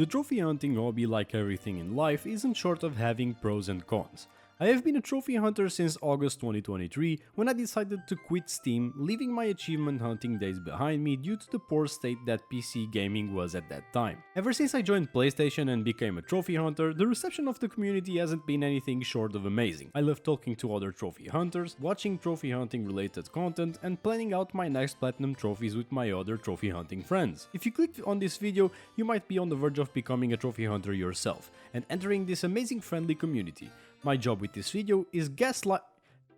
The trophy hunting hobby, like everything in life, isn't short of having pros and cons. I have been a trophy hunter since August 2023 when I decided to quit Steam, leaving my achievement hunting days behind me due to the poor state that PC gaming was at that time. Ever since I joined PlayStation and became a trophy hunter, the reception of the community hasn't been anything short of amazing. I love talking to other trophy hunters, watching trophy hunting related content, and planning out my next platinum trophies with my other trophy hunting friends. If you clicked on this video, you might be on the verge of becoming a trophy hunter yourself and entering this amazing friendly community. My job with this video is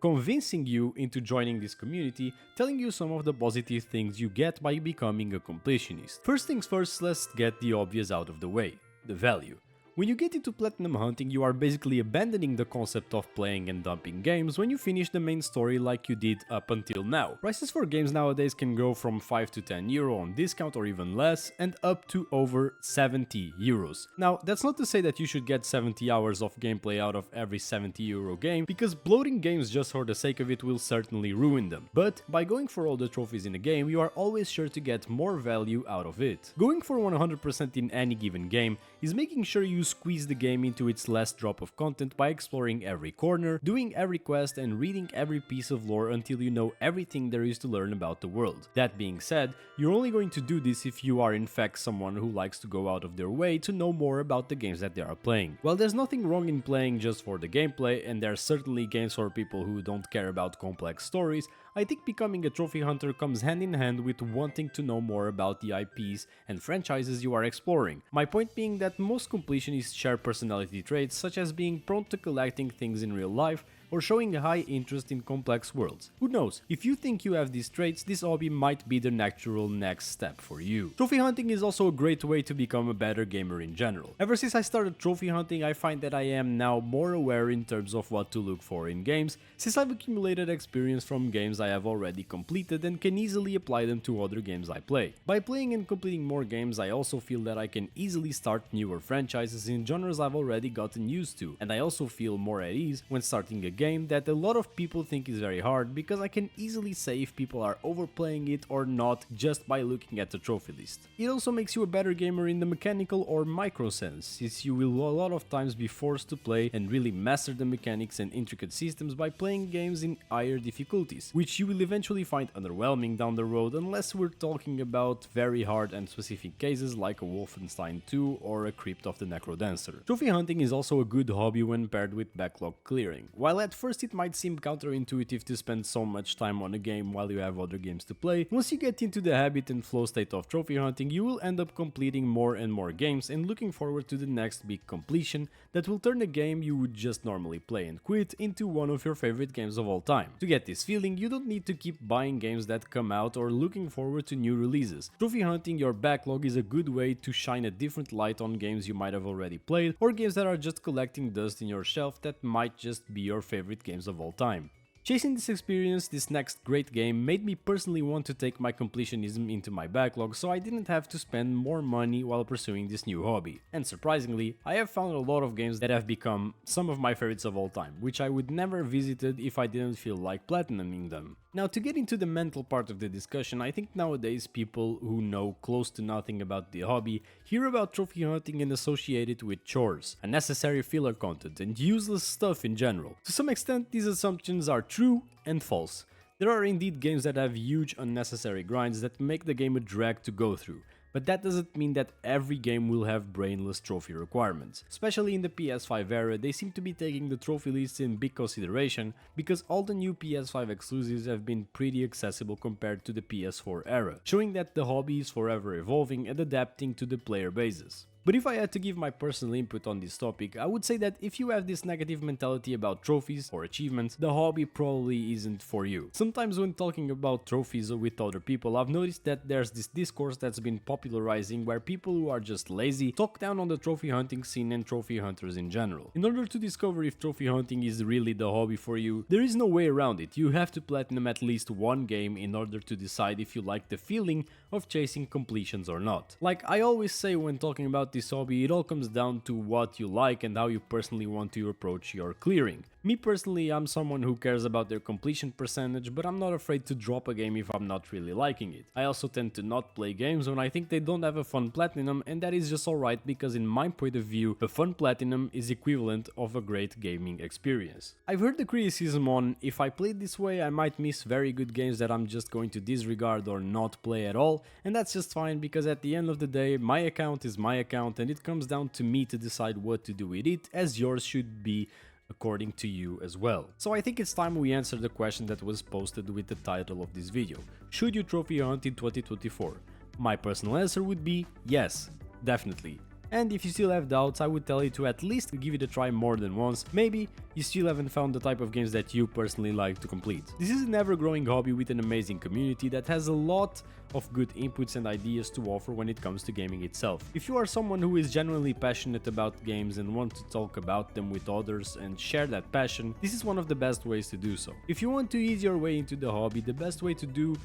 convincing you into joining this community, telling you some of the positive things you get by becoming a completionist. First things first, let's get the obvious out of the way: the value. When you get into platinum hunting, you are basically abandoning the concept of playing and dumping games when you finish the main story like you did up until now. Prices for games nowadays can go from 5 to 10 euro on discount or even less, and up to over 70 euros. Now, that's not to say that you should get 70 hours of gameplay out of every 70 euro game, because bloating games just for the sake of it will certainly ruin them. But by going for all the trophies in a game, you are always sure to get more value out of it. Going for 100% in any given game is making sure you squeeze the game into its last drop of content by exploring every corner, doing every quest, and reading every piece of lore until you know everything there is to learn about the world. That being said, you're only going to do this if you are in fact someone who likes to go out of their way to know more about the games that they are playing. While there's nothing wrong in playing just for the gameplay, and there are certainly games for people who don't care about complex stories, I think becoming a trophy hunter comes hand in hand with wanting to know more about the IPs and franchises you are exploring. My point being that most completionists share personality traits such as being prone to collecting things in real life or showing a high interest in complex worlds. Who knows, if you think you have these traits, this hobby might be the natural next step for you. Trophy hunting is also a great way to become a better gamer in general. Ever since I started trophy hunting, I find that I am now more aware in terms of what to look for in games, since I've accumulated experience from games I have already completed and can easily apply them to other games I play. By playing and completing more games, I also feel that I can easily start newer franchises in genres I've already gotten used to, and I also feel more at ease when starting a game that a lot of people think is very hard, because I can easily say if people are overplaying it or not just by looking at the trophy list. It also makes you a better gamer in the mechanical or micro sense, since you will a lot of times be forced to play and really master the mechanics and intricate systems by playing games in higher difficulties, which you will eventually find underwhelming down the road unless we're talking about very hard and specific cases like a Wolfenstein 2 or a Crypt of the Necrodancer. Trophy hunting is also a good hobby when paired with backlog clearing. While at first it might seem counterintuitive to spend so much time on a game while you have other games to play, once you get into the habit and flow state of trophy hunting, you will end up completing more and more games and looking forward to the next big completion that will turn a game you would just normally play and quit into one of your favorite games of all time. To get this feeling, you don't need to keep buying games that come out or looking forward to new releases. Trophy hunting your backlog is a good way to shine a different light on games you might have already played, or games that are just collecting dust in your shelf that might just be your favorite games of all time. Chasing this experience, this next great game, made me personally want to take my completionism into my backlog, so I didn't have to spend more money while pursuing this new hobby. And surprisingly, I have found a lot of games that have become some of my favorites of all time, which I would never visited if I didn't feel like platinuming them. Now, to get into the mental part of the discussion, I think nowadays people who know close to nothing about the hobby hear about trophy hunting and associate it with chores, unnecessary filler content, and useless stuff in general. To some extent, these assumptions are true and false. There are indeed games that have huge unnecessary grinds that make the game a drag to go through, but that doesn't mean that every game will have brainless trophy requirements. Especially in the PS5 era, they seem to be taking the trophy lists in big consideration, because all the new PS5 exclusives have been pretty accessible compared to the PS4 era, showing that the hobby is forever evolving and adapting to the player bases. But if I had to give my personal input on this topic, I would say that if you have this negative mentality about trophies or achievements, the hobby probably isn't for you. Sometimes when talking about trophies with other people, I've noticed that there's this discourse that's been popularizing where people who are just lazy talk down on the trophy hunting scene and trophy hunters in general. In order to discover if trophy hunting is really the hobby for you, there is no way around it. You have to platinum at least one game in order to decide if you like the feeling of chasing completions or not. Like I always say when talking about about this hobby, it all comes down to what you like and how you personally want to approach your clearing. Me personally, I'm someone who cares about their completion percentage, but I'm not afraid to drop a game if I'm not really liking it. I also tend to not play games when I think they don't have a fun platinum, and that is just alright because in my point of view, a fun platinum is equivalent of a great gaming experience. I've heard the criticism on if I played this way I might miss very good games that I'm just going to disregard or not play at all, and that's just fine because at the end of the day my account is my account and it comes down to me to decide what to do with it, as yours should be according to you as well. So I think it's time we answer the question that was posted with the title of this video. Should you trophy hunt in 2024? My personal answer would be yes, definitely. And if you still have doubts, I would tell you to at least give it a try more than once. Maybe you still haven't found the type of games that you personally like to complete. This is an ever-growing hobby with an amazing community that has a lot of good inputs and ideas to offer when it comes to gaming itself. If you are someone who is genuinely passionate about games and want to talk about them with others and share that passion, this is one of the best ways to do so. If you want to ease your way into the hobby, the best way to do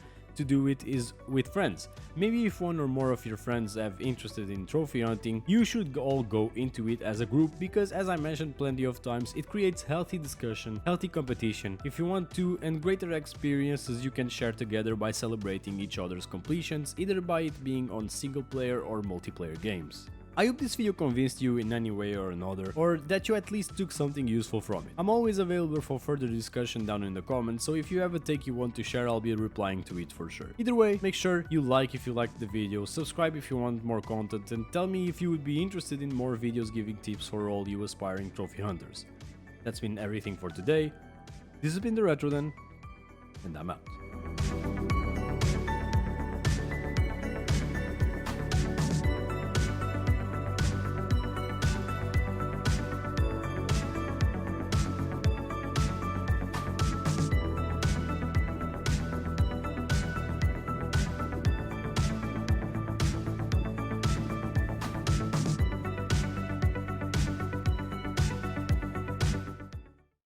it is with friends. Maybe if one or more of your friends have interested in trophy hunting, you should all go into it as a group because, as I mentioned plenty of times, it creates healthy discussion, healthy competition if you want to, and greater experiences you can share together by celebrating each other's completions, either by it being on single player or multiplayer games. I hope this video convinced you in any way or another, or that you at least took something useful from it. I'm always available for further discussion down in the comments, so if you have a take you want to share, I'll be replying to it for sure. Either way, make sure you like if you liked the video, subscribe if you want more content, and tell me if you would be interested in more videos giving tips for all you aspiring trophy hunters. That's been everything for today. This has been the Retro Den, and I'm out.